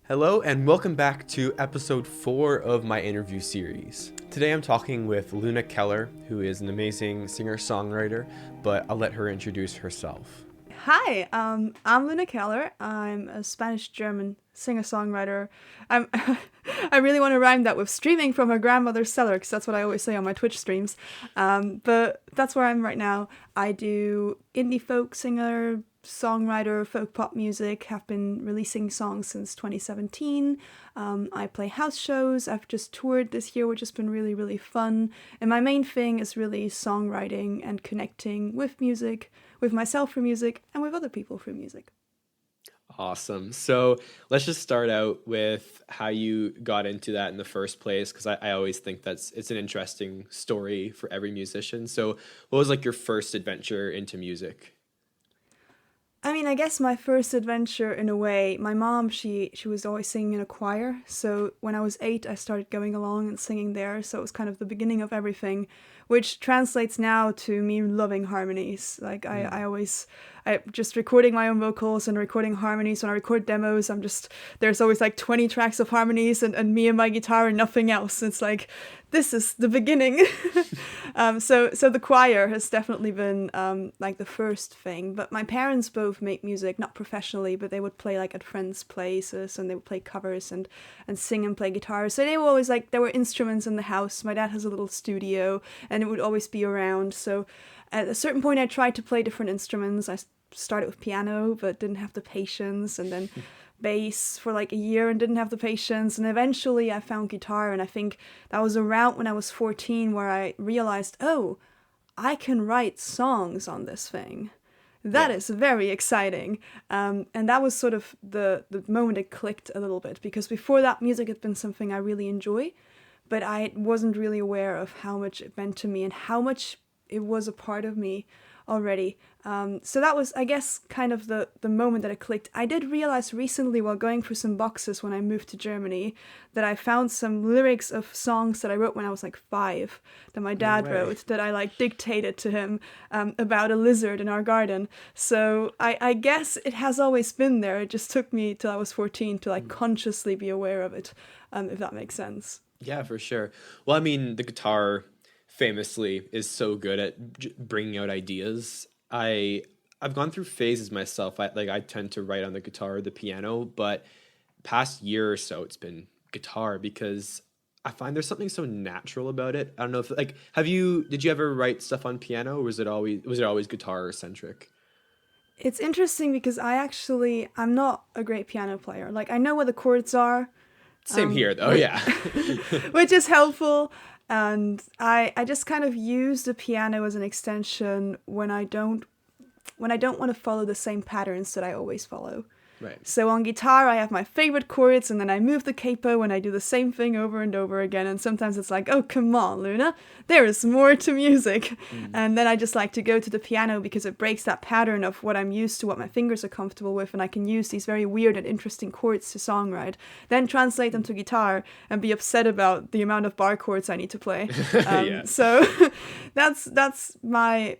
Hello and welcome back to episode 4 of my interview series. Today I'm talking with Luna Keller, who is an amazing singer-songwriter, but I'll let her introduce herself. Hi, I'm Luna Keller. I'm a Spanish-German singer-songwriter. I'm I really want to rhyme that with streaming from her grandmother's cellar, because that's what I always say on my Twitch streams. But that's where I'm right now. I do indie folk singer, songwriter, folk pop music. Have been releasing songs since 2017. I play house shows. I've just toured this year, which has been really, really fun. And my main thing is really songwriting and connecting with music, with myself through music, and with other people through music. Awesome. So let's just start out with how you got into that in the first place, because I always think it's an interesting story for every musician. So what was like your first adventure into music? I mean, I guess my first adventure in a way, my mom, she was always singing in a choir. So when I was 8, I started going along and singing there. So it was kind of the beginning of everything, which translates now to me loving harmonies. Like I just recording my own vocals and recording harmonies. When I record demos, there's always like 20 tracks of harmonies and me and my guitar and nothing else. It's like, this is the beginning. So the choir has definitely been like the first thing. But my parents both make music, not professionally, but they would play like at friends' places and they would play covers and sing and play guitar. So they were always like, there were instruments in the house. My dad has a little studio and it would always be around. So at a certain point, I tried to play different instruments. I started with piano, but didn't have the patience, and then bass for like a year and didn't have the patience, and eventually I found guitar, and I think that was around when I was 14 where I realized, oh, I can write songs on this thing. That Yeah. is very exciting. And that was sort of the moment it clicked a little bit, because before that, music had been something I really enjoy, but I wasn't really aware of how much it meant to me and how much it was a part of me already. So that was, I guess, kind of the moment that it clicked. I did realize recently while going through some boxes when I moved to Germany that I found some lyrics of songs that I wrote when I was like 5 that my No dad way. wrote that I like dictated to him about a lizard in our garden. So I guess it has always been there. It just took me till I was 14 to like consciously be aware of it, if that makes sense. Yeah, for sure. Well, I mean, the guitar famously is so good at bringing out ideas. I've gone through phases myself. I tend to write on the guitar or the piano, but past year or so it's been guitar because I find there's something so natural about it. I don't know if like did you ever write stuff on piano, or was it always guitar centric? It's interesting because I'm not a great piano player. Like, I know what the chords are, Same here though, which, yeah. which is helpful. And I just kind of use the piano as an extension when I don't want to follow the same patterns that I always follow. Right. So on guitar, I have my favorite chords, and then I move the capo and I do the same thing over and over again. And sometimes it's like, oh, come on, Luna, there is more to music. Mm. And then I just like to go to the piano because it breaks that pattern of what I'm used to, what my fingers are comfortable with, and I can use these very weird and interesting chords to songwrite, then translate them to guitar and be upset about the amount of bar chords I need to play. Yeah. So that's my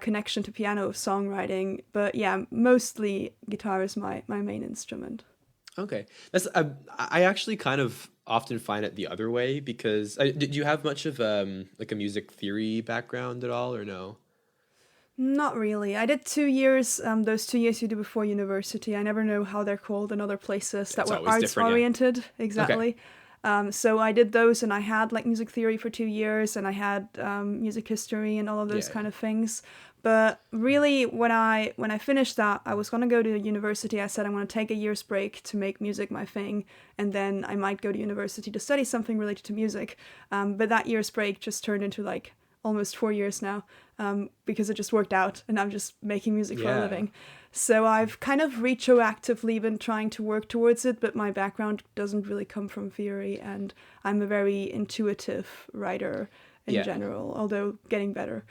connection to piano songwriting. But yeah, mostly guitar is my main instrument. Okay. I actually kind of often find it the other way because did you have much of like a music theory background at all, or no? Not really. I did 2 years, those 2 years you do before university. I never know how they're called in other places that It's were always arts different, yeah. oriented. Okay. Exactly. So I did those, and I had like music theory for 2 years, and I had music history and all of those Yeah. kind of things. But really, when I finished that, I was gonna go to university. I said I'm gonna take a year's break to make music my thing, and then I might go to university to study something related to music. But that year's break just turned into like almost 4 years now, because it just worked out, and I'm just making music for a Yeah. living. So I've kind of retroactively been trying to work towards it, but my background doesn't really come from theory, and I'm a very intuitive writer in Yeah. general, although getting better.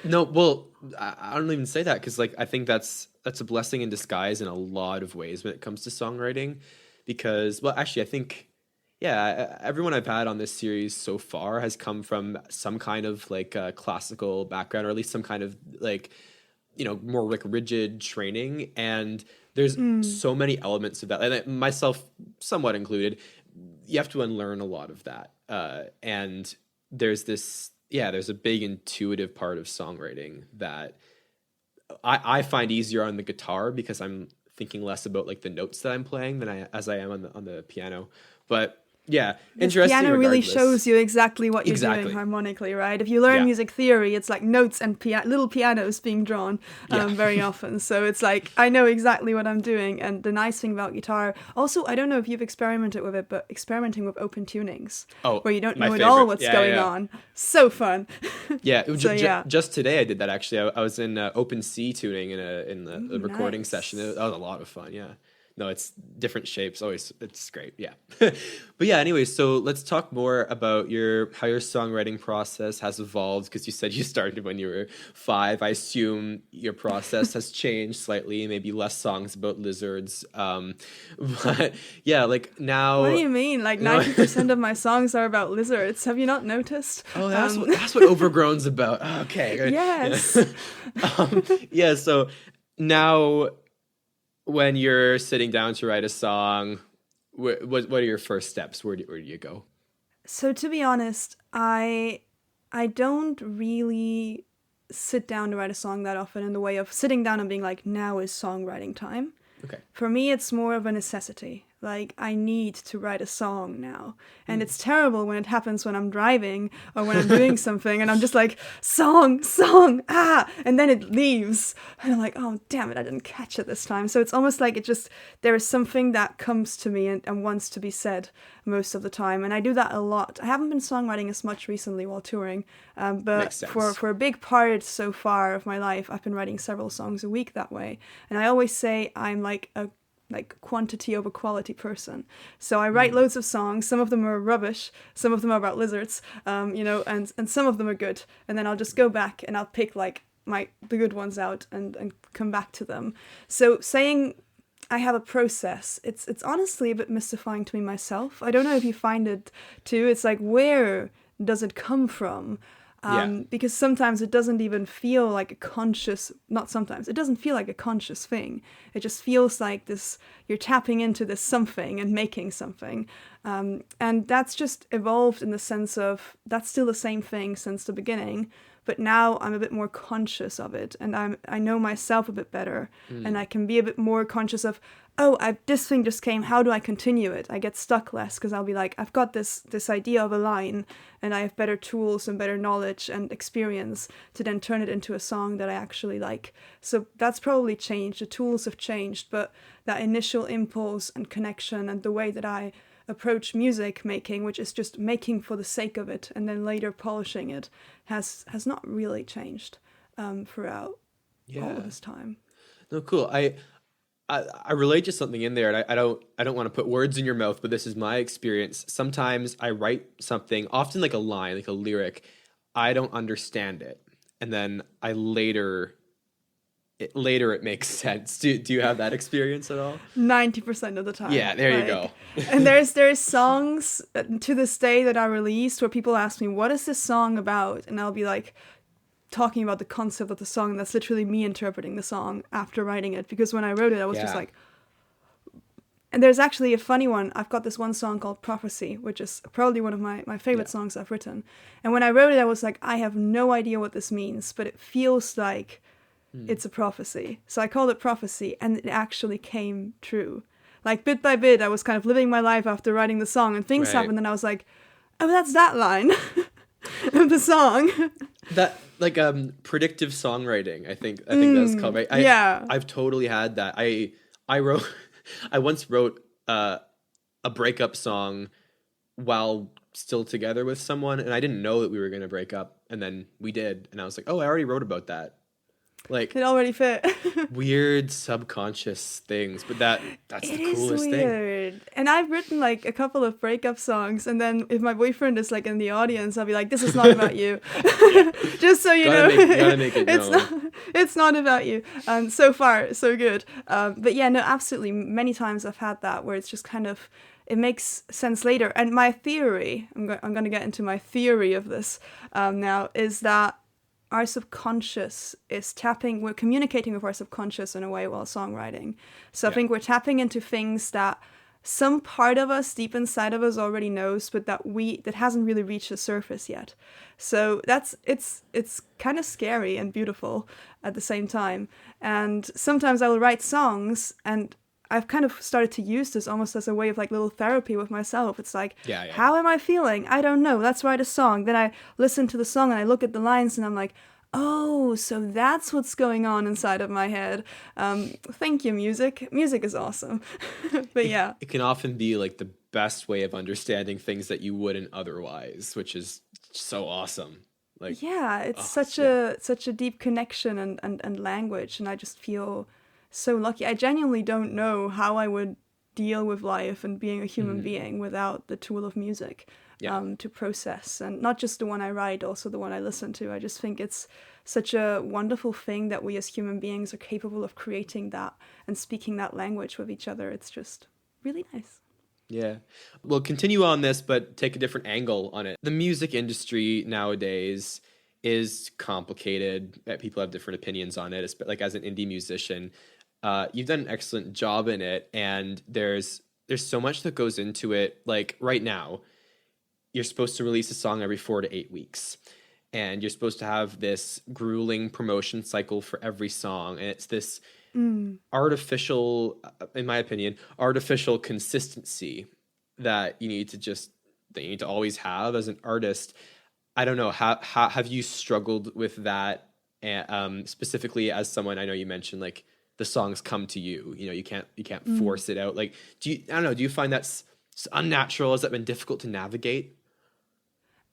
No, well, I don't even say that because like I think that's a blessing in disguise in a lot of ways when it comes to songwriting. Because, well, actually, I think, yeah, everyone I've had on this series so far has come from some kind of like classical background, or at least some kind of like more like rigid training. And There's so many elements of that, and myself somewhat included. You have to unlearn a lot of that, and there's a big intuitive part of songwriting that I find easier on the guitar because I'm thinking less about like the notes that I'm playing than I am on the piano. But yeah, The interesting. piano really Regardless. shows you exactly what you're Exactly. doing harmonically, right? If you learn Yeah. music theory, it's like notes and little pianos being drawn Yeah. very often. So it's like, I know exactly what I'm doing. And the nice thing about guitar, also, I don't know if you've experimented with it, but experimenting with open tunings, where you don't my know at favorite. all what's Yeah, going yeah. on. So fun. Yeah, So, yeah. just today I did that actually. I was in open C tuning in the recording nice. session. That was a lot of fun. Yeah, no, it's different shapes. Always, it's great. Yeah, but yeah. Anyway, so let's talk more about how your songwriting process has evolved. Because you said you started when you were 5. I assume your process has changed slightly. Maybe less songs about lizards. But yeah, like now. What do you mean? Like 90% of my songs are about lizards. Have you not noticed? Oh, that's what Overgrown's about. Okay. Yes. Yeah. So now, when you're sitting down to write a song, what are your first steps? Where do you go? So to be honest, I don't really sit down to write a song that often in the way of sitting down and being like, now is songwriting time. Okay. For me, it's more of a necessity. Like, I need to write a song now. And it's terrible when it happens when I'm driving or when I'm doing something and I'm just like, song, and then it leaves. And I'm like, oh, damn it, I didn't catch it this time. So it's almost like there is something that comes to me and wants to be said most of the time. And I do that a lot. I haven't been songwriting as much recently while touring, but for a big part so far of my life, I've been writing several songs a week that way. And I always say I'm like a quantity over quality person. So I write loads of songs. Some of them are rubbish. Some of them are about lizards, and some of them are good. And then I'll just go back and I'll pick like the good ones out and come back to them. So saying I have a process, it's honestly a bit mystifying to me myself. I don't know if you find it too. It's like, where does it come from? Because sometimes it doesn't even feel like it doesn't feel like a conscious thing. It just feels like you're tapping into this something and making something. And that's just evolved in the sense of, that's still the same thing since the beginning, but now I'm a bit more conscious of it, and I know myself a bit better, and I can be a bit more conscious of, this thing just came, how do I continue it? I get stuck less, because I'll be like, I've got this idea of a line, and I have better tools and better knowledge and experience to then turn it into a song that I actually like. So that's probably changed, the tools have changed, but that initial impulse and connection and the way that I approach music making, which is just making for the sake of it and then later polishing it, has not really changed throughout all of this time. No, cool. I relate to something in there, and I don't want to put words in your mouth, but this is my experience. Sometimes I write something, often like a line, like a lyric, I don't understand it, and then later it makes sense. Do you have that experience at all? 90% of the time. Yeah, there you go. And there's songs to this day that I released where people ask me, what is this song about? And I'll be like, talking about the concept of the song, and that's literally me interpreting the song after writing it, because when I wrote it I was just like, and there's actually a funny one. I've got this one song called Prophecy, which is probably one of my favorite songs I've written, and when I wrote it I was like, I have no idea what this means, but it feels like it's a prophecy. So I called it Prophecy, and it actually came true. Like, bit by bit I was kind of living my life after writing the song, and things happened, and I was like, oh, that's that line of the song. That, like, predictive songwriting, I think that's called, right? I've totally had that. I once wrote a breakup song while still together with someone, and I didn't know that we were going to break up, and then we did, and I was like, oh, I already wrote about that. Like, it already fit. Weird subconscious things, but that's the coolest thing. It is weird. And I've written like a couple of breakup songs, and then if my boyfriend is like in the audience, I'll be like, this is not about you. Just so you know. Gotta make it known. It's not about you. So far, so good. But yeah, no, absolutely. Many times I've had that where it's just kind of, it makes sense later. And my theory, I'm going to get into my theory of this now, is that our subconscious is tapping, we're communicating with our subconscious in a way while songwriting. So I think we're tapping into things that some part of us deep inside of us already knows, but that hasn't really reached the surface yet. So it's kind of scary and beautiful at the same time. And sometimes I will write songs, and I've kind of started to use this almost as a way of like little therapy with myself. It's like, how am I feeling? I don't know. Let's write a song. Then I listen to the song and I look at the lines and I'm like, oh, so that's what's going on inside of my head. Thank you, music. Music is awesome. But yeah. It can often be like the best way of understanding things that you wouldn't otherwise, which is so awesome. Like, yeah, it's such a deep connection and language, and I just feel so lucky. I genuinely don't know how I would deal with life and being a human being without the tool of music to process. And not just the one I write, also the one I listen to. I just think it's such a wonderful thing that we as human beings are capable of creating that and speaking that language with each other. It's just really nice. Yeah. We'll continue on this, but take a different angle on it. The music industry nowadays is complicated. People have different opinions on it. Like as an indie musician, you've done an excellent job in it, and there's so much that goes into it. Like right now, you're supposed to release a song every 4 to 8 weeks, and you're supposed to have this grueling promotion cycle for every song, and it's this artificial, in my opinion, artificial consistency that you need to always have as an artist. I don't know, how have you struggled with that, specifically as someone, I know you mentioned like the songs come to you, you can't force it out. Like, do you find that's unnatural? Has that been difficult to navigate?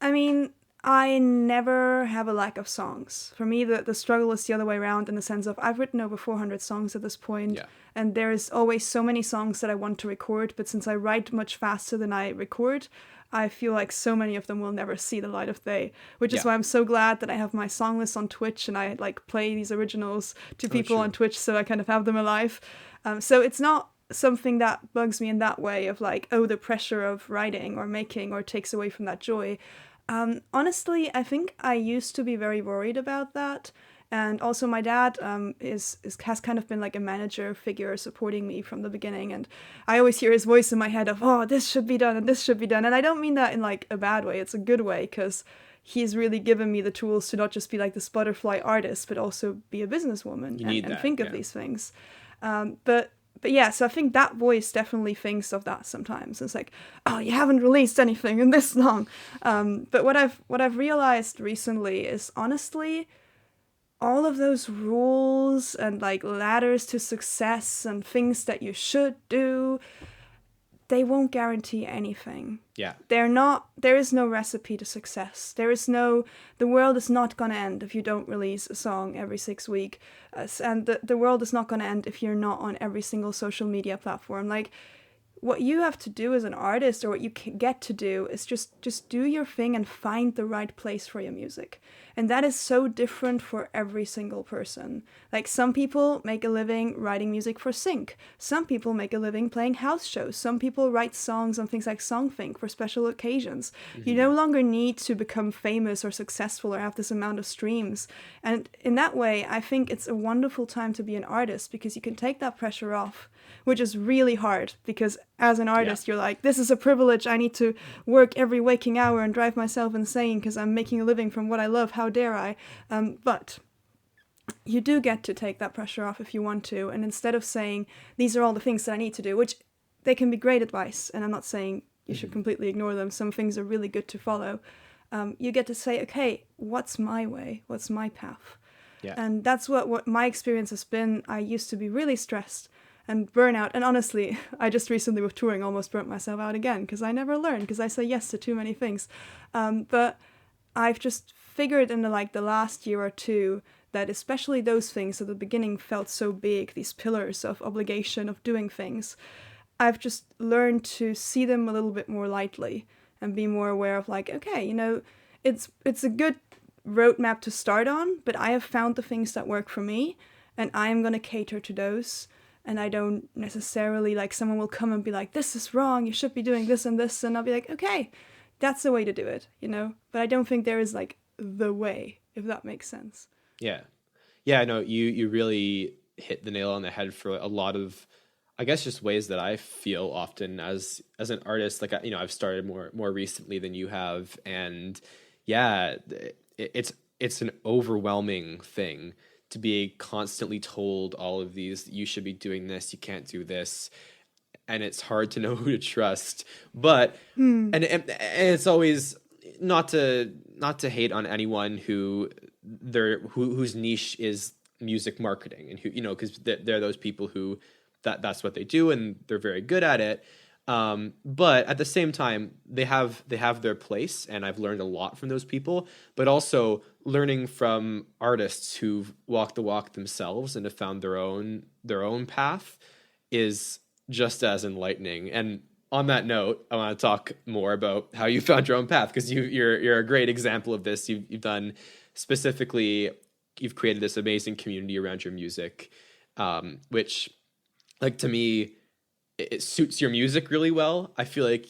I mean, I never have a lack of songs. For me, the struggle is the other way around, in the sense of I've written over 400 songs at this point, and there's always so many songs that I want to record, but since I write much faster than I record, I feel like so many of them will never see the light of day, which is why I'm so glad that I have my song list on Twitch, and I like play these originals to people on Twitch, so I kind of have them alive. So it's not something that bugs me in that way of like, oh, the pressure of writing or making or takes away from that joy. Honestly, I think I used to be very worried about that. And also my dad has kind of been like a manager figure supporting me from the beginning. And I always hear his voice in my head of, oh, this should be done and this should be done. And I don't mean that in like a bad way. It's a good way, because he's really given me the tools to not just be like this butterfly artist, but also be a businesswoman and think of these things. But yeah, so I think that voice definitely thinks of that sometimes. It's like, oh, you haven't released anything in this long. But what I've realized recently is, honestly, all of those rules and like ladders to success and things that you should do, they won't guarantee anything. Yeah. There is no recipe to success. The world is not going to end if you don't release a song every 6 weeks. And the world is not going to end if you're not on every single social media platform. Like, what you have to do as an artist, or what you can get to do, is just do your thing and find the right place for your music. And that is so different for every single person. Like, some people make a living writing music for sync. Some people make a living playing house shows. Some people write songs on things like Songthink for special occasions. Mm-hmm. You no longer need to become famous or successful or have this amount of streams. And in that way, I think it's a wonderful time to be an artist, because you can take that pressure off, which is really hard, because as an artist, you're like, this is a privilege. I need to work every waking hour and drive myself insane because I'm making a living from what I love. How dare I? But you do get to take that pressure off if you want to. And instead of saying, these are all the things that I need to do, which they can be great advice, and I'm not saying you should completely ignore them. Some things are really good to follow. You get to say, okay, what's my way? What's my path? Yeah. And that's what my experience has been. I used to be really stressed and burnout. And honestly, I just recently with touring almost burnt myself out again, because I never learn, because I say yes to too many things. But I've just figured in the last year or two that especially those things at the beginning felt so big, these pillars of obligation of doing things, I've just learned to see them a little bit more lightly and be more aware of like, okay, it's a good roadmap to start on, but I have found the things that work for me, and I am going to cater to those. And I don't necessarily, like, someone will come and be like, this is wrong, you should be doing this and this. And I'll be like, okay, that's the way to do it, But I don't think there is, like, the way. if that makes sense. Yeah. Yeah, no, you really hit the nail on the head for a lot of, I guess, just ways that I feel often as an artist. Like, I've started more recently than you have, and yeah, it's an overwhelming thing to be constantly told all of these, you should be doing this, you can't do this, and it's hard to know who to trust. But and it's always, not to hate on anyone whose niche is music marketing, and who, because they're those people who that's what they do, and they're very good at it. But at the same time, they have their place, and I've learned a lot from those people. But also learning from artists who've walked the walk themselves and have found their own path is just as enlightening. And on that note, I want to talk more about how you found your own path, because you're a great example of this. You've done, specifically, you've created this amazing community around your music, which, like, to me, it suits your music really well. I feel like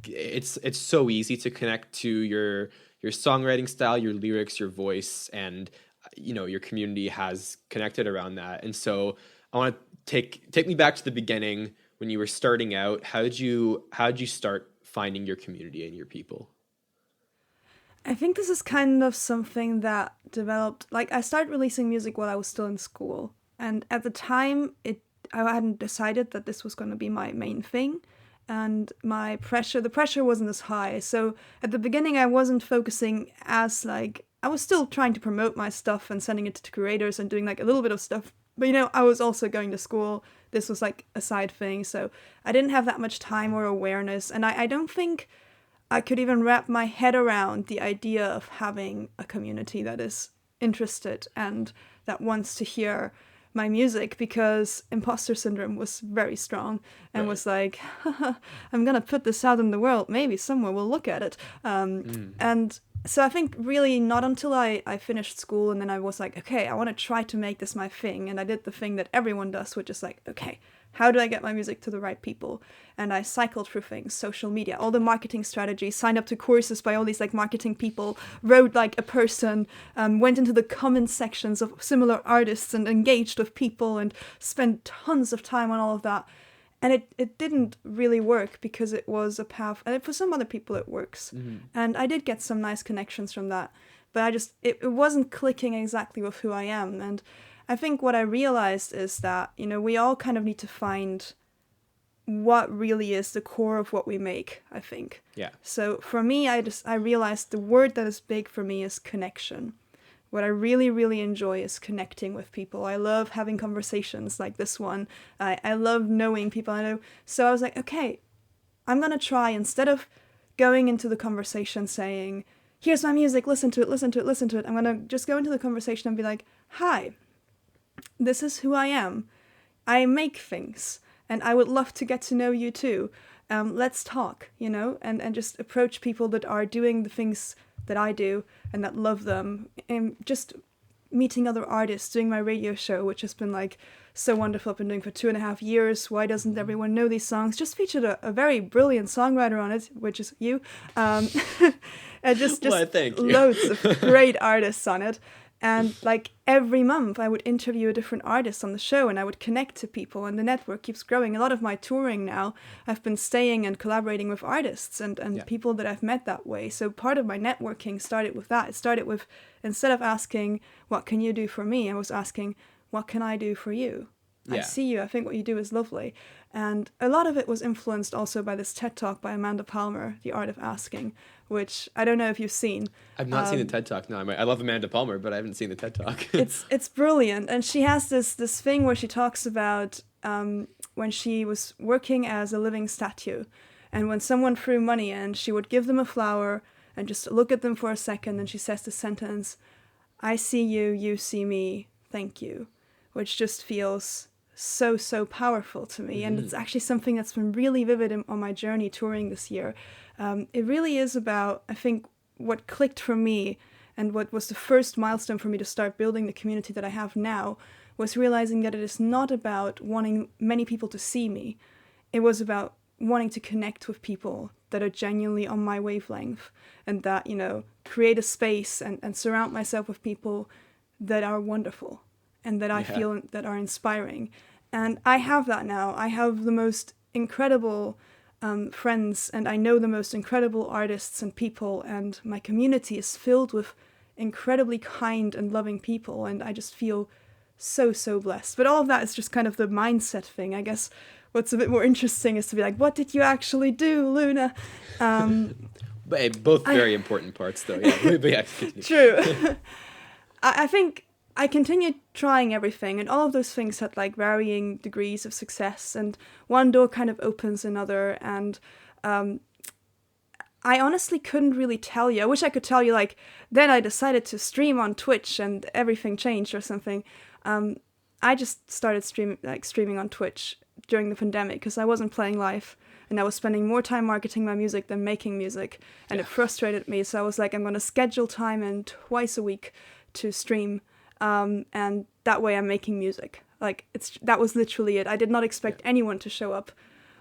it's so easy to connect to your songwriting style, your lyrics, your voice, and your community has connected around that. And so I want to take me back to the beginning when you were starting out. How did you start finding your community and your people? I think this is kind of something that developed. Like, I started releasing music while I was still in school, and at the time, I hadn't decided that this was going to be my main thing, and the pressure wasn't as high. So at the beginning, I wasn't focusing as, like, I was still trying to promote my stuff and sending it to curators and doing like a little bit of stuff. But I was also going to school. This was like a side thing, so I didn't have that much time or awareness, and I don't think I could even wrap my head around the idea of having a community that is interested and that wants to hear my music, because imposter syndrome was very strong and Right. was like, I'm gonna put this out in the world, maybe someone will look at it. And so I think really not until I finished school, and then I was like, okay, I want to try to make this my thing. And I did the thing that everyone does, which is like, okay, how do I get my music to the right people? And I cycled through things, social media, all the marketing strategies, signed up to courses by all these like marketing people, wrote like a person, went into the comment sections of similar artists and engaged with people and spent tons of time on all of that. And it didn't really work because it was a path, and for some other people it works. And I did get some nice connections from that, but it wasn't clicking exactly with who I am. And I think what I realized is that, we all kind of need to find what really is the core of what we make, I think. Yeah. So for me, I realized the word that is big for me is connection. What I really, really enjoy is connecting with people. I love having conversations like this one. I love knowing people I know. So I was like, okay, I'm going to try, instead of going into the conversation saying, here's my music, listen to it, listen to it, listen to it. I'm going to just go into the conversation and be like, hi, this is who I am. I make things, and I would love to get to know you too. Let's talk, and just approach people that are doing the things that I do and that love them. And just meeting other artists, doing my radio show, which has been like so wonderful. I've been doing for 2.5 years. Why doesn't everyone know these songs? Just featured a very brilliant songwriter on it, which is you. And just Well, thank you. loads of great artists on it. And like every month I would interview a different artist on the show, and I would connect to people, and the network keeps growing. A lot of my touring now, I've been staying and collaborating with artists and people that I've met that way. So part of my networking started with that. It started with, instead of asking, what can you do for me? I was asking, what can I do for you? I see you. I think what you do is lovely. And a lot of it was influenced also by this TED Talk by Amanda Palmer, The Art of Asking, which I don't know if you've seen. I've not seen the TED Talk. No, I love Amanda Palmer, but I haven't seen the TED Talk. It's brilliant. And she has this thing where she talks about when she was working as a living statue. And when someone threw money in, she would give them a flower and just look at them for a second. And she says the sentence, I see you, you see me, thank you. Which just feels so powerful to me. And it's actually something that's been really vivid on my journey touring this year. It really is about, I think, what clicked for me, and what was the first milestone for me to start building the community that I have now, was realizing that it is not about wanting many people to see me. It was about wanting to connect with people that are genuinely on my wavelength, and that, you know, create a space and surround myself with people that are wonderful and that I feel that are inspiring. And I have that now. I have the most incredible friends, and I know the most incredible artists and people, and my community is filled with incredibly kind and loving people, and I just feel so blessed. But all of that is just kind of the mindset thing. I guess what's a bit more interesting is to be like, what did you actually do, Luna? But hey, both very important parts, though. Yeah, but yeah, continue. True. I think I continued trying everything, and all of those things had like varying degrees of success, and one door kind of opens another, and I honestly couldn't really tell you. I wish I could tell you, like, then I decided to stream on Twitch and everything changed or something. I just started streaming on Twitch during the pandemic because I wasn't playing live, and I was spending more time marketing my music than making music, and it frustrated me. So I was like, I'm going to schedule time in twice a week to stream, and that way I'm making music. Like, that was literally it. I did not expect anyone to show up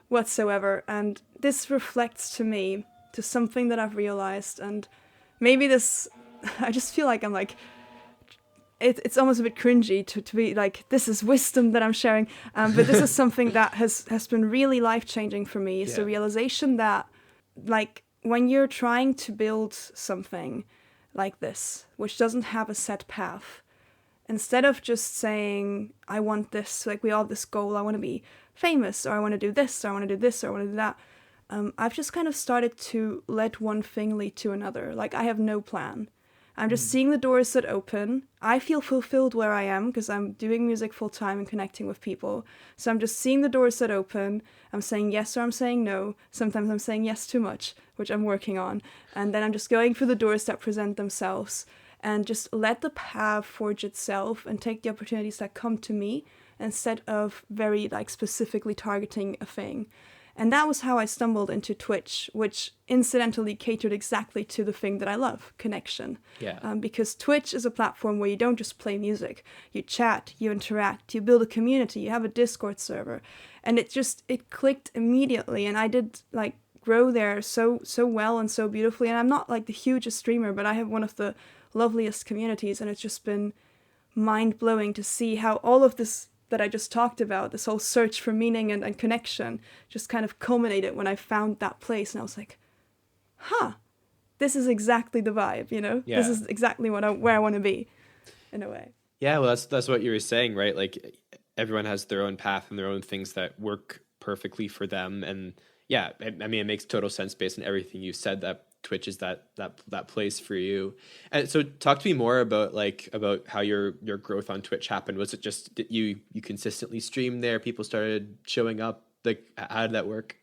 whatsoever, and this reflects to me to something that I've realized, and maybe this, I just feel like I'm like, it's almost a bit cringy to be like, this is wisdom that I'm sharing, but this is something that has been really life-changing for me. It's the realization that, like, when you're trying to build something like this, which doesn't have a set path, instead of just saying, I want this, like, we all have this goal, I want to be famous, or I want to do this, or I want to do this, or I want to do that, I've just kind of started to let one thing lead to another. Like, I have no plan. I'm just seeing the doors that open. I feel fulfilled where I am because I'm doing music full time and connecting with people. So I'm just seeing the doors that open. I'm saying yes or I'm saying no. Sometimes I'm saying yes too much, which I'm working on. And then I'm just going through the doors that present themselves and just let the path forge itself and take the opportunities that come to me instead of very like specifically targeting a thing. And that was how I stumbled into Twitch, which incidentally catered exactly to the thing that I love, connection. Yeah. Because Twitch is a platform where you don't just play music. You chat, you interact, you build a community, you have a Discord server. And it clicked immediately. And I did like grow there so well and so beautifully. And I'm not like the hugest streamer, but I have one of the loveliest communities. And it's just been mind-blowing to see how all of this that I just talked about, this whole search for meaning and connection, just kind of culminated when I found that place. And I was like, this is exactly the vibe, you know? Yeah. This is exactly where I want to be, in a way. Yeah, well, that's what you were saying, right? Like, everyone has their own path and their own things that work perfectly for them. And yeah, I mean, it makes total sense based on everything you said that Twitch is that place for you. And so talk to me more about how your growth on Twitch happened. Was it just that you consistently streamed there, people started showing up? Like, how did that work?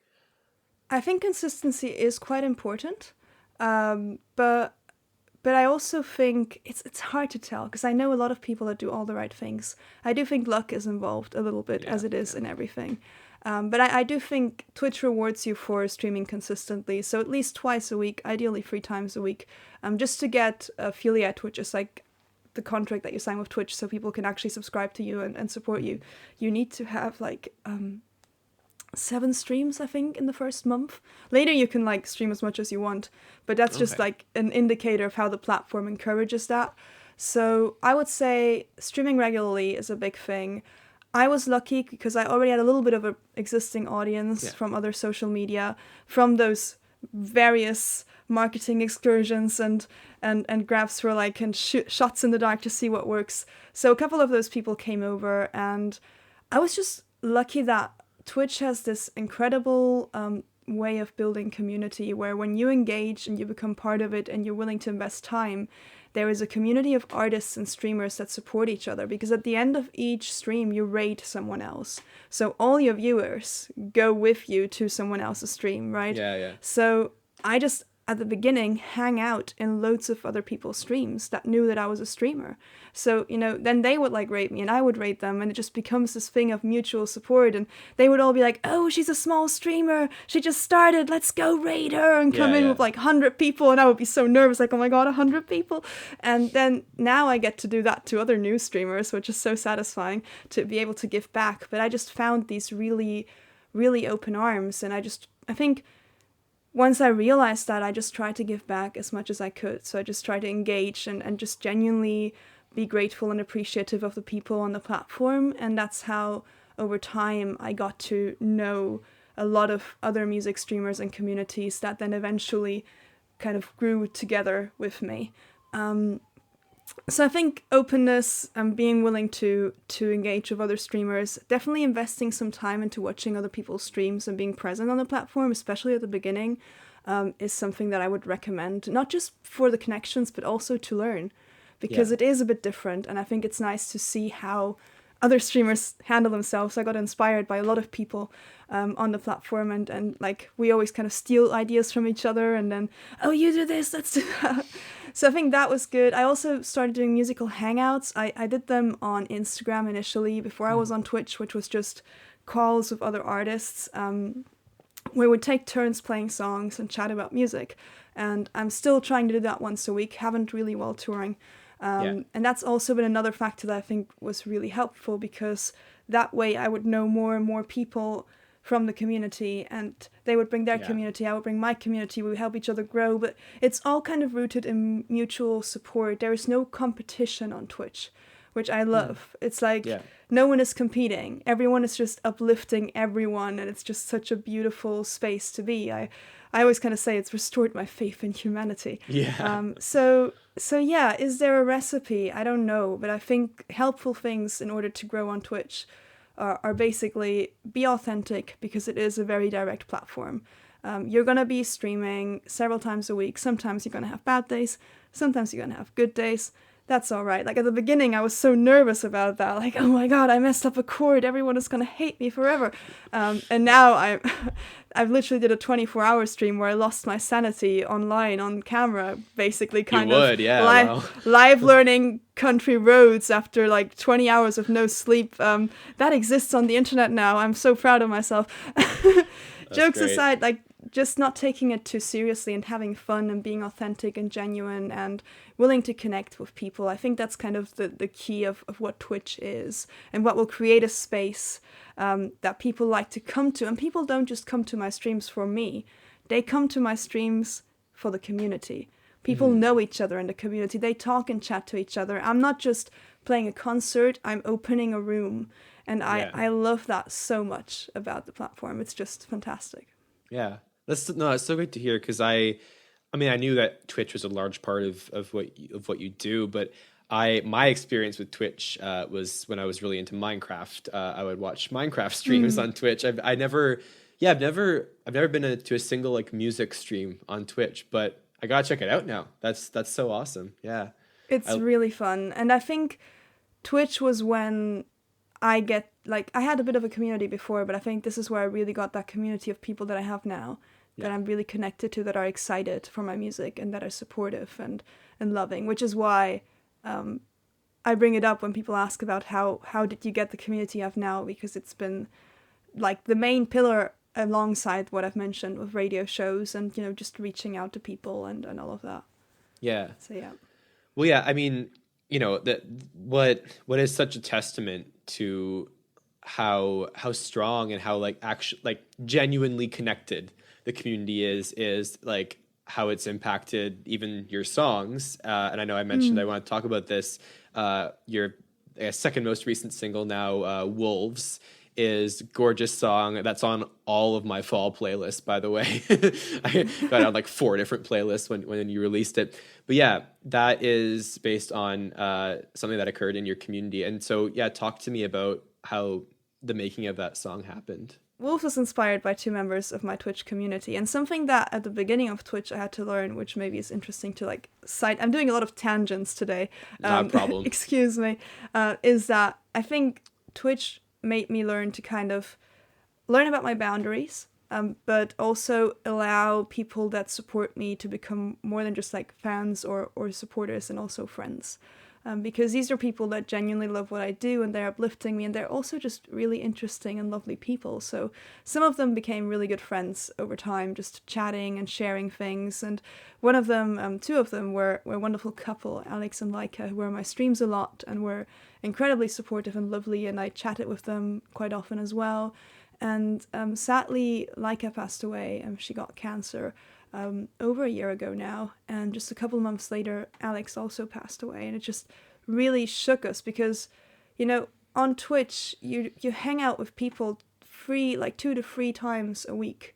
I think consistency is quite important, but I also think it's hard to tell because I know a lot of people that do all the right things. I do think luck is involved a little bit, as it is in everything. But I do think Twitch rewards you for streaming consistently, so at least twice a week, ideally 3 times a week, just to get affiliate, which is like the contract that you sign with Twitch so people can actually subscribe to you and support you. You need to have like 7 streams, I think, in the first month. Later you can like stream as much as you want, but that's just like an indicator of how the platform encourages that. So I would say streaming regularly is a big thing. I was lucky because I already had a little bit of an existing audience from other social media, from those various marketing excursions and grabs for like and shots in the dark to see what works. So a couple of those people came over, and I was just lucky that Twitch has this incredible way of building community where when you engage and you become part of it and you're willing to invest time, there is a community of artists and streamers that support each other, because at the end of each stream you rate someone else. So all your viewers go with you to someone else's stream, right? Yeah. So I just, at the beginning, hang out in loads of other people's streams that knew that I was a streamer. So, you know, then they would like rate me and I would rate them, and it just becomes this thing of mutual support, and they would all be like, oh, she's a small streamer, she just started, let's go rate her, and come in with like 100 people, and I would be so nervous, like, oh my god, 100 people. And then now I get to do that to other new streamers, which is so satisfying to be able to give back. But I just found these really really open arms. And I think once I realized that, I just tried to give back as much as I could. So I just tried to engage and just genuinely be grateful and appreciative of the people on the platform. And that's how, over time, I got to know a lot of other music streamers and communities that then eventually kind of grew together with me. So I think openness and being willing to engage with other streamers, definitely investing some time into watching other people's streams and being present on the platform, especially at the beginning, is something that I would recommend, not just for the connections, but also to learn, because it is a bit different. And I think it's nice to see how other streamers handle themselves. I got inspired by a lot of people on the platform, and like we always kind of steal ideas from each other, and then, oh, you do this, let's do that. So I think that was good. I also started doing musical hangouts. I did them on Instagram initially before I was on Twitch, which was just calls with other artists where we would take turns playing songs and chat about music. And I'm still trying to do that once a week, haven't really while touring. And that's also been another factor that I think was really helpful, because that way I would know more and more people from the community, and they would bring their community, I would bring my community, we would help each other grow, but it's all kind of rooted in mutual support. There is no competition on Twitch, which I love. It's like no one is competing, everyone is just uplifting everyone, and it's just such a beautiful space to be. I always kind of say it's restored my faith in humanity. So yeah, is there a recipe? I don't know, but I think helpful things in order to grow on Twitch are basically be authentic, because it is a very direct platform. You're going to be streaming several times a week. Sometimes you're going to have bad days. Sometimes you're going to have good days. That's all right. Like at the beginning, I was so nervous about that. Like, oh my God, I messed up a chord. Everyone is going to hate me forever. And now I've literally did a 24-hour stream where I lost my sanity online on camera, basically live learning country roads after like 20 hours of no sleep. That exists on the internet now. I'm so proud of myself. Jokes aside, like just not taking it too seriously and having fun and being authentic and genuine and willing to connect with people. I think that's kind of the key of what Twitch is, and what will create a space that people like to come to. And people don't just come to my streams for me. They come to my streams for the community. People know each other in the community. They talk and chat to each other. I'm not just playing a concert. I'm opening a room. And I love that so much about the platform. It's just fantastic. Yeah. It's so great to hear, because I mean, I knew that Twitch was a large part of what you do, but my experience with Twitch was when I was really into Minecraft. I would watch Minecraft streams on Twitch. I've never been to a single like music stream on Twitch, but I gotta check it out now. That's so awesome. Yeah, it's really fun, and I think Twitch was when I had a bit of a community before, but I think this is where I really got that community of people that I have now, that I'm really connected to, that are excited for my music and that are supportive and loving, which is why I bring it up when people ask about how did you get the community you have now, because it's been like the main pillar alongside what I've mentioned with radio shows and, just reaching out to people and all of that. Yeah. So, yeah. Well, yeah, I mean, that what is such a testament to how strong and how actually genuinely connected the community is like how it's impacted even your songs. And I know I mentioned I want to talk about this. Your second most recent single now, Wolves, is a gorgeous song that's on all of my fall playlists, by the way. I got on like 4 different playlists when you released it. But yeah, that is based on something that occurred in your community. And so, yeah, talk to me about how the making of that song happened. Wolves was inspired by 2 members of my Twitch community, and something that at the beginning of Twitch I had to learn, which maybe is interesting to cite. I'm doing a lot of tangents today. Not a problem. Excuse me. Is that I think Twitch made me learn to kind of learn about my boundaries, but also allow people that support me to become more than just like fans or supporters, and also friends. Because these are people that genuinely love what I do, and they're uplifting me, and they're also just really interesting and lovely people. So some of them became really good friends over time, just chatting and sharing things. And one of them, 2 of them were a wonderful couple, Alex and Laika, who were on my streams a lot and were incredibly supportive and lovely, and I chatted with them quite often as well. And sadly, Laika passed away. She got cancer over a year ago now. And just a couple of months later, Alex also passed away. And it just really shook us because, you know, on Twitch, you hang out with people like 2 to 3 times a week.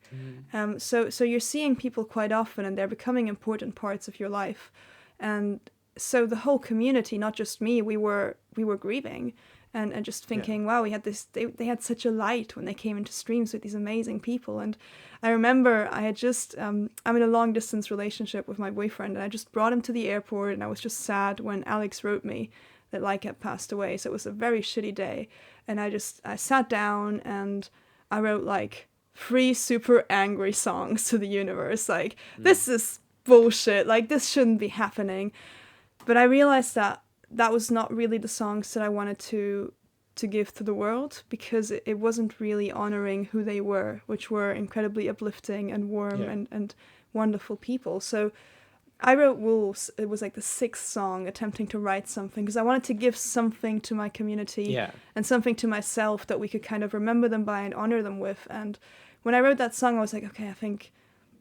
So you're seeing people quite often, and they're becoming important parts of your life. And so the whole community, not just me, we were grieving and just thinking, wow, we had this. They had such a light when they came into streams with these amazing people. And I remember I had just I'm in a long distance relationship with my boyfriend, and I just brought him to the airport, and I was just sad when Alex wrote me that Laika had passed away. So it was a very shitty day. And I sat down and I wrote like 3 super angry songs to the universe. Like, this is bullshit. Like, this shouldn't be happening. But I realized that was not really the songs that I wanted to give to the world, because it wasn't really honoring who they were, which were incredibly uplifting and warm and wonderful people. So I wrote Wolves. It was like the 6th song, attempting to write something, because I wanted to give something to my community and something to myself that we could kind of remember them by and honor them with. And when I wrote that song, I was like, okay, I think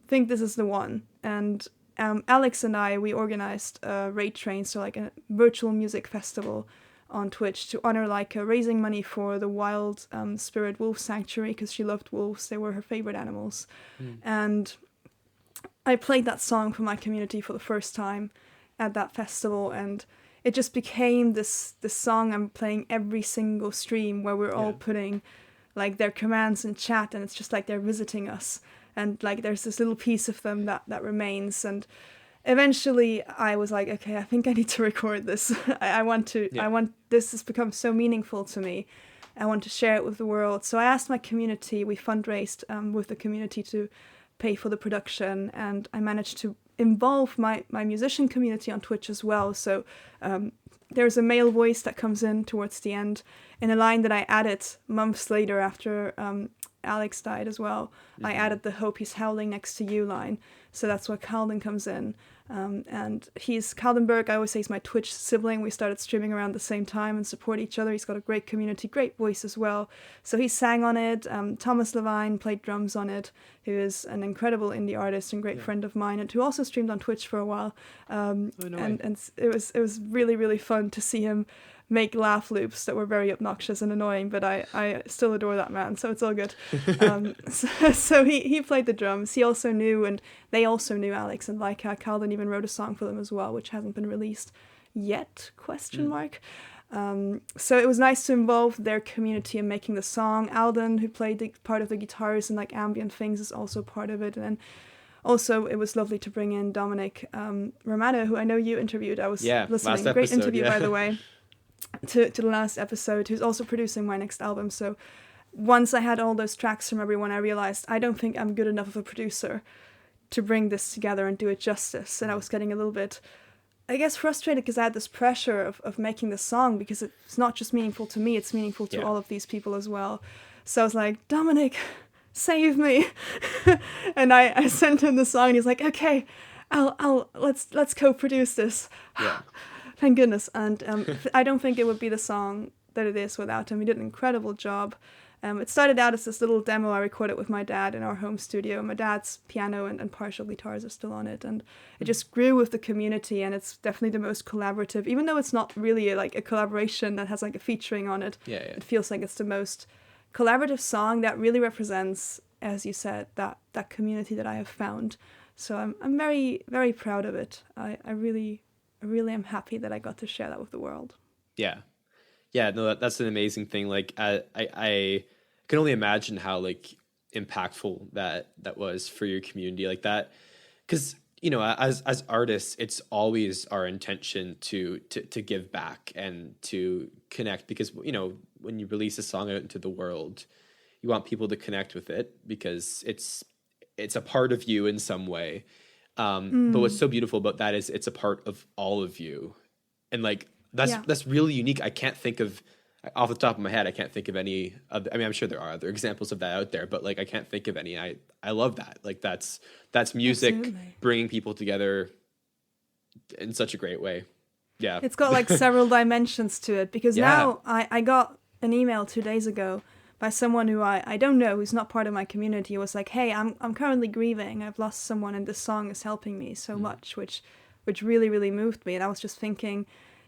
this is the one. And Alex and I, we organized a raid train, so like a virtual music festival on Twitch to honor Laika, raising money for the Wild Spirit Wolf Sanctuary, because she loved wolves. They were her favorite animals. And I played that song for my community for the first time at that festival, and it just became this song I'm playing every single stream, where we're all putting like their commands in chat, and it's just like they're visiting us, and like there's this little piece of them that remains. And eventually I was like, okay, I think I need to record this. I want this has become so meaningful to me. I want to share it with the world. So I asked my community, we fundraised with the community to pay for the production, and I managed to involve my musician community on Twitch as well. So there's a male voice that comes in towards the end in a line that I added months later after Alex died as well. I added the "Hope He's Howling Next to You" line. So that's where Calden comes in. And he's Caldenberg, I always say he's my Twitch sibling. We started streaming around the same time and support each other. He's got a great community, great voice as well. So he sang on it. Thomas Levine played drums on it, who is an incredible indie artist and great friend of mine, and who also streamed on Twitch for a while. And it was really, really fun to see him make laugh loops that were very obnoxious and annoying, but I still adore that man, so it's all good. So he played the drums. He also knew, and they also knew Alex and Laika. Calden even wrote a song for them as well, which hasn't been released yet, ? So it was nice to involve their community in making the song. Alden, who played the part of the guitars and like ambient things, is also part of it. And then also, it was lovely to bring in Dominic Romano, who I know you interviewed. I was listening. Great interview, by the way. To the last episode, who's also producing my next album. So once I had all those tracks from everyone, I realized I don't think I'm good enough of a producer to bring this together and do it justice. And I was getting a little bit, I guess, frustrated because I had this pressure of making the song, because it's not just meaningful to me, it's meaningful to all of these people as well. So I was like, Dominic, save me. And I sent him the song, and he's like, okay, let's co-produce this. Thank goodness. And I don't think it would be the song that it is without him. He did an incredible job. It started out as this little demo I recorded with my dad in our home studio. My dad's piano and partial guitars are still on it. And it just grew with the community, and it's definitely the most collaborative. Even though it's not really like a collaboration that has like a featuring on it, it feels like it's the most collaborative song that really represents, as you said, that community that I have found. So I'm very, very proud of it. I really am happy that I got to share that with the world. No, that's an amazing thing. Like I can only imagine how like impactful that was for your community, like that, because you know, as artists, it's always our intention to give back and to connect, because you know, when you release a song out into the world, you want people to connect with it because it's a part of you in some way. But what's so beautiful about that is it's a part of all of you. And like, that's really unique. I can't think of, off the top of my head, I can't think of any other, I mean, I'm sure there are other examples of that out there, but like, I can't think of any. I love that. Like that's music. Absolutely. Bringing people together in such a great way. Yeah. It's got like several dimensions to it, because now I got an email 2 days ago. by someone who I don't know, who's not part of my community. It was like, hey, I'm currently grieving. I've lost someone, and this song is helping me so much, which really, really moved me. And I was just thinking,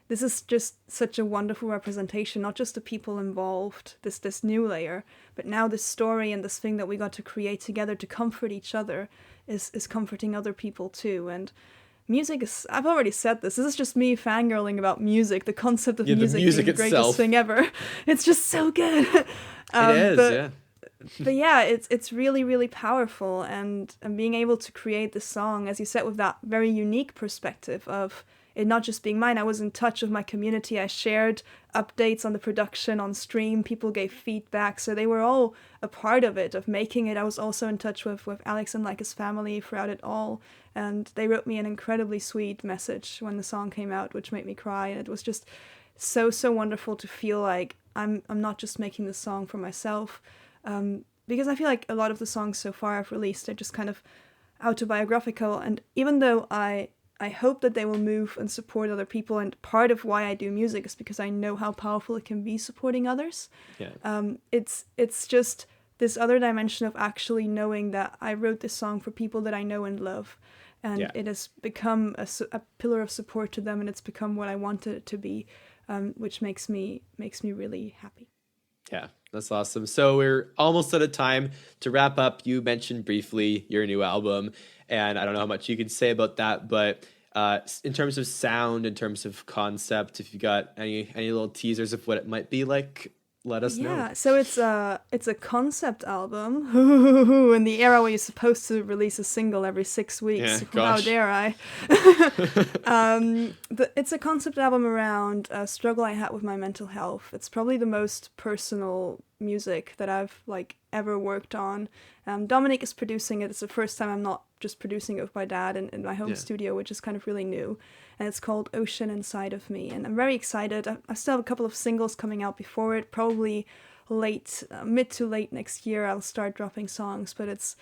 this is just such a wonderful representation, not just the people involved, this new layer, but now this story and this thing that we got to create together to comfort each other is comforting other people too. And music is, I've already said this is just me fangirling about music, the concept of music being the greatest thing ever. It's just so good. It is, yeah. But yeah, it's really, really powerful, and being able to create this song, as you said, with that very unique perspective of it not just being mine. I was in touch with my community. I shared updates on the production on stream. People gave feedback, so they were all a part of it, of making it. I was also in touch with Alex and like his family throughout it all, and they wrote me an incredibly sweet message when the song came out, which made me cry. And it was just so wonderful to feel like I'm not just making this song for myself, because I feel like a lot of the songs so far I've released are just kind of autobiographical, and even though I hope that they will move and support other people, and part of why I do music is because I know how powerful it can be supporting others. Yeah. It's just this other dimension of actually knowing that I wrote this song for people that I know and love, and it has become a pillar of support to them, and it's become what I wanted it to be, which makes me really happy. Yeah, that's awesome. So we're almost out of time to wrap up. You mentioned briefly your new album, and I don't know how much you can say about that, but in terms of sound, in terms of concept, if you got any little teasers of what it might be like, let us know. Yeah, so it's a concept album in the era where you're supposed to release a single every 6 weeks. Yeah, how dare I? It's a concept album around a struggle I had with my mental health. It's probably the most personal music that I've ever worked on. Dominic is producing it. It's the first time I'm not just producing it with my dad in my home studio, which is kind of really new. And it's called Ocean Inside of Me. And I'm very excited. I still have a couple of singles coming out before it. Probably mid to late next year, I'll start dropping songs. But it's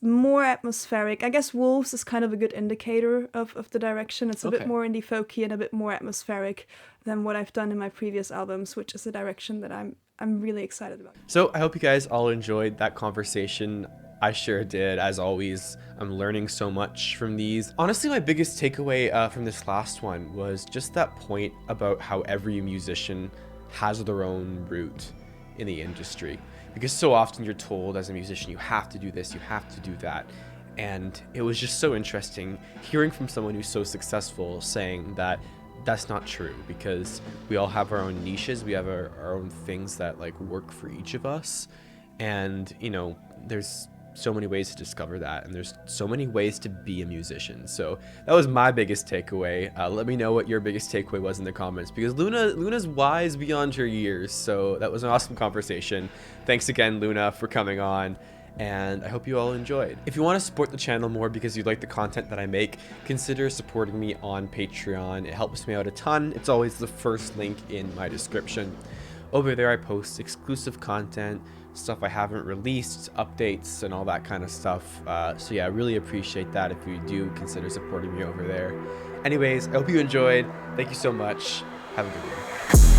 more atmospheric. I guess Wolves is kind of a good indicator of the direction. It's a bit more indie folky and a bit more atmospheric than what I've done in my previous albums, which is the direction that I'm really excited about. So I hope you guys all enjoyed that conversation. I sure did. As always, I'm learning so much from these. Honestly, my biggest takeaway from this last one was just that point about how every musician has their own route in the industry. Because so often you're told as a musician, you have to do this, you have to do that. And it was just so interesting hearing from someone who's so successful saying that that's not true, because we all have our own niches. We have our own things that work for each of us. And, there's so many ways to discover that, and there's so many ways to be a musician. So that was my biggest takeaway. Let me know what your biggest takeaway was in the comments, because Luna's wise beyond her years. So that was an awesome conversation. Thanks again, Luna, for coming on, and I hope you all enjoyed. If you want to support the channel more because you like the content that I make, consider supporting me on Patreon. It helps me out a ton. It's always the first link in my description. Over there I post exclusive content, stuff I haven't released, updates, and all that kind of stuff. So yeah, I really appreciate that if you do consider supporting me over there. Anyways, I hope you enjoyed. Thank you so much. Have a good one.